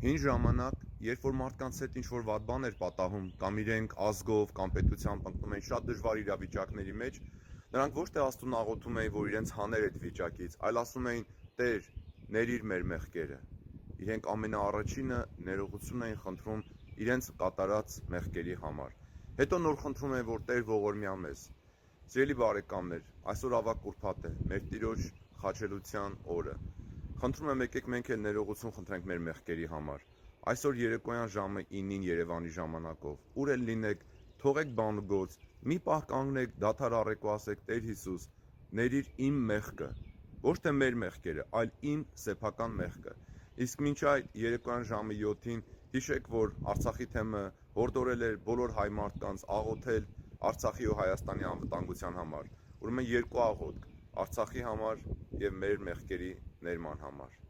Հին ժամանակ, երբ որ մարդկանց հետ ինչ-որ վատ բան էր պատահում, կամ իրենք ազգով կամ պետությամբ ընկնում էին շատ դժվար իրավիճակների մեջ, նրանք ոչ թե Աստծուն աղոթում էին, որ իրենց հաներ այդ վիճակից, այլ ասում էին. «Տեր, ներիր մեր մեղքերը»։ Իրենք ամենաառաջինը ներողություն էին խնդրում իրենց կատարած մեղքերի համար։ Հետո նոր խնդրում էին, որ Տեր ողորմյա մեզ։ Սիրելի բարեկամներ, այսօր ավագ ուրբաթ է, մեր Տիրոջ խաչելության օրը։ Խնդրում եմ, եկեք մենք էլ ներողություն խնդրենք մեր մեղքերի համար։ Այսօր երեկոյան ժամը 9-ին Երևանի ժամանակով, ուր էլ լինեք, թողեք բան ու գործ, մի պահ կանգնեք, դադար առեք ու ասեք. Տեր Հիսուս, ներիր իմ մեղքը, ոչ թե մեր մեղքերը, այլ իմ սեփական մեղքը։ Իսկ մինչ այդ երեկոյան ժամը 7-ին հիշեք, որ Արցախի թեմը հորդորել էր բոլոր հայ մարդկանց աղոթել Արցախի ու Հայաստանի անվտանգության համար։ Ուրեմն երկու աղոթք՝ Արցախի համար եւ մեր մեղքերի ներման համար։